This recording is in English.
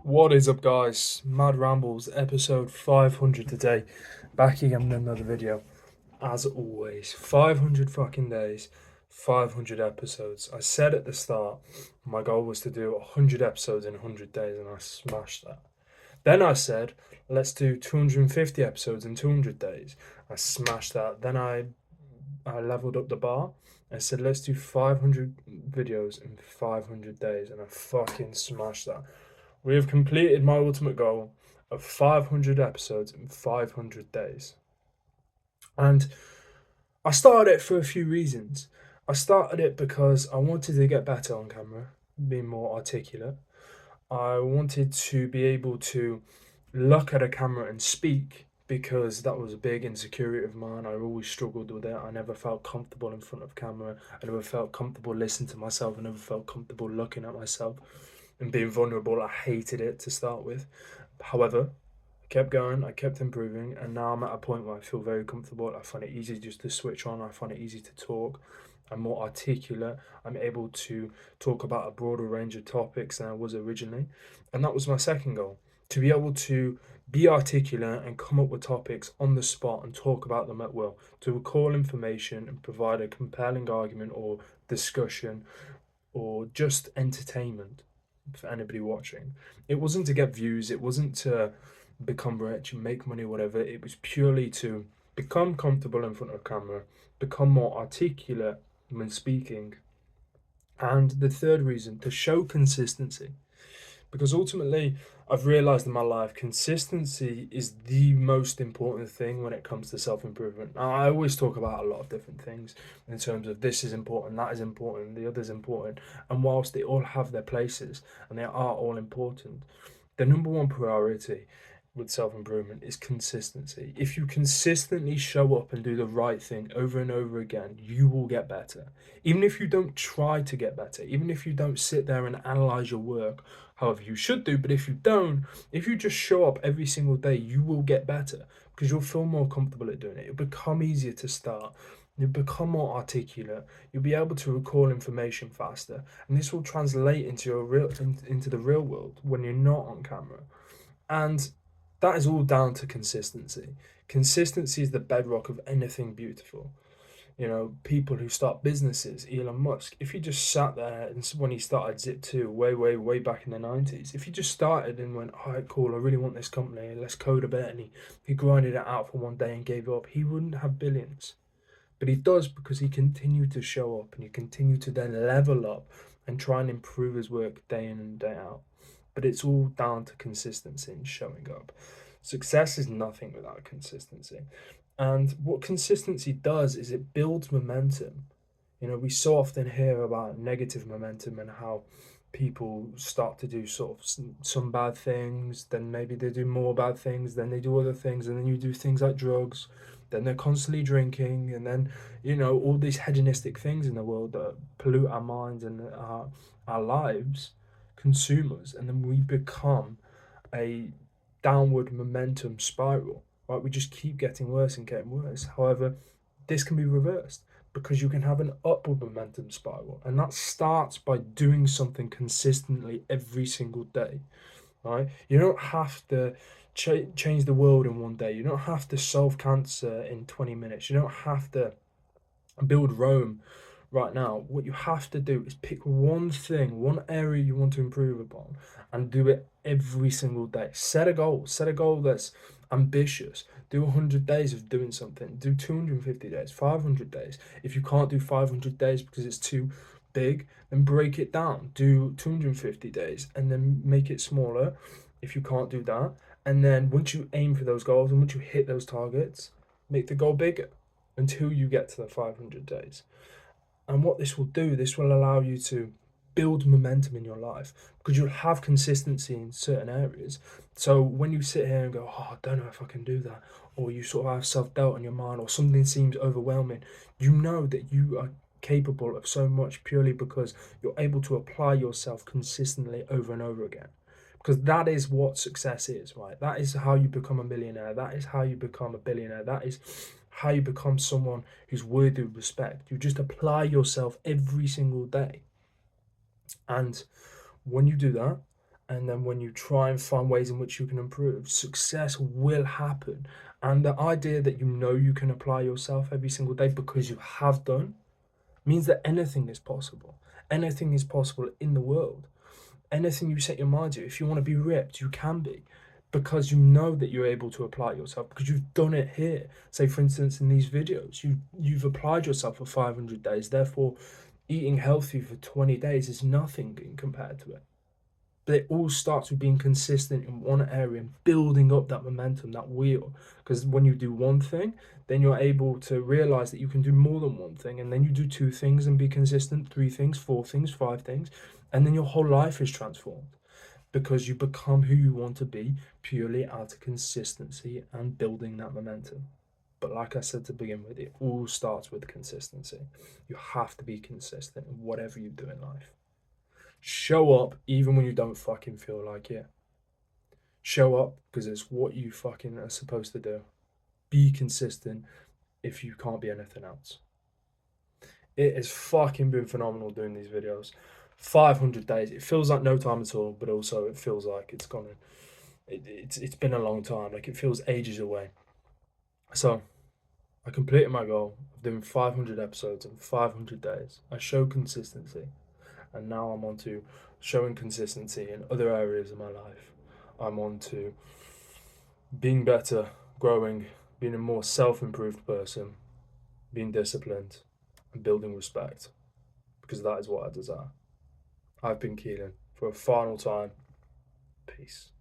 What is up, guys? Mad Rambles, episode 500 today. Back again with another video. As always, 500 fucking days, 500 episodes. I said at the start, my goal was to do 100 episodes in 100 days, and I smashed that. Then I said, let's do 250 episodes in 200 days. I smashed that. Then I leveled up the bar. I said, let's do 500 videos in 500 days, and I fucking smashed that. We have completed my ultimate goal of 500 episodes in 500 days. And I started it for a few reasons. I started it because I wanted to get better on camera, being more articulate. I wanted to be able to look at a camera and speak because that was a big insecurity of mine. I always struggled with it. I never felt comfortable in front of camera. I never felt comfortable listening to myself. I never felt comfortable looking at myself and being vulnerable. I hated it to start with. However, I kept going, I kept improving, and now I'm at a point where I feel very comfortable. I find it easy just to switch on, I find it easy to talk. I'm more articulate. I'm able to talk about a broader range of topics than I was originally. And that was my second goal, to be able to be articulate and come up with topics on the spot and talk about them at will, to recall information and provide a compelling argument or discussion or just entertainment for anybody watching. It wasn't to get views, it wasn't to become rich and make money, whatever. It was purely to become comfortable in front of camera, become more articulate when speaking. And the third reason, to show consistency. Because ultimately, I've realized in my life, consistency is the most important thing when it comes to self improvement. Now, I always talk about a lot of different things in terms of this is important, that is important, the other is important. And whilst they all have their places and they are all important, the number one priority with self improvement is consistency. If you consistently show up and do the right thing over and over again, you will get better. Even if you don't try to get better, even if you don't sit there and analyze your work, however you should do, but if you don't, if you just show up every single day, you will get better because you'll feel more comfortable at doing it. It'll become easier to start. You'll become more articulate. You'll be able to recall information faster, and this will translate into into the real world when you're not on camera. And that is all down to consistency. Consistency is the bedrock of anything beautiful. You know, people who start businesses, Elon Musk, if he just sat there and when he started Zip2 way back in the 90s, if he just started and went, all right, cool, I really want this company, let's code a bit, and he grinded it out for one day and gave up, he wouldn't have billions. But he does because he continued to show up and he continued to then level up and try and improve his work day in and day out. But it's all down to consistency and showing up. Success is nothing without consistency. And what consistency does is it builds momentum. You know, we so often hear about negative momentum and how people start to do sort of some bad things, then maybe they do more bad things, then they do other things, and then you do things like drugs, then they're constantly drinking, and then, you know, all these hedonistic things in the world that pollute our minds and our lives, consumers, and then we become a downward momentum spiral, right? We just keep getting worse and getting worse. However, this can be reversed because you can have an upward momentum spiral, and that starts by doing something consistently every single day, right? You don't have to change the world in one day. You don't have to solve cancer in 20 minutes. You don't have to build Rome right now. What you have to do is pick one thing, one area you want to improve upon, and do it every single day. Set a goal that's ambitious. Do 100 days of doing something. Do 250 days, 500 days. If you can't do 500 days because it's too big, then break it down. Do 250 days and then make it smaller if you can't do that. And then once you aim for those goals and once you hit those targets, make the goal bigger until you get to the 500 days. And what this will do, this will allow you to build momentum in your life because you'll have consistency in certain areas. So when you sit here and go, oh, I don't know if I can do that, or you sort of have self doubt in your mind, or something seems overwhelming, you know that you are capable of so much purely because you're able to apply yourself consistently over and over again. Because that is what success is, right? That is how you become a millionaire. That is how you become a billionaire. That is how you become someone who's worthy of respect. You just apply yourself every single day. And when you do that, And then when you try and find ways in which you can improve, success will happen. And the idea that you know you can apply yourself every single day because you have done means that anything is possible. Anything is possible in the world. Anything you set your mind to, if you want to be ripped, you can be, because you know that you're able to apply it yourself, because you've done it here. Say, for instance, in these videos, you've applied yourself for 500 days. Therefore, eating healthy for 20 days is nothing in compared to it. But it all starts with being consistent in one area and building up that momentum, that wheel. Because when you do one thing, then you're able to realize that you can do more than one thing. And then you do two things and be consistent, three things, four things, five things. And then your whole life is transformed because you become who you want to be purely out of consistency and building that momentum. But like I said to begin with, it all starts with consistency. You have to be consistent in whatever you do in life. Show up even when you don't fucking feel like it. Show up because it's what you fucking are supposed to do. Be consistent if you can't be anything else. It has fucking been phenomenal doing these videos. 500 days. It feels like no time at all, but also it feels like it's gone. It's been a long time. Like it feels ages away. So I completed my goal of doing 500 episodes in 500 days. I showed consistency, and now I'm on to showing consistency in other areas of my life. I'm on to being better, growing, being a more self-improved person, being disciplined, and building respect, because that is what I desire. I've been Keelan for a final time. Peace.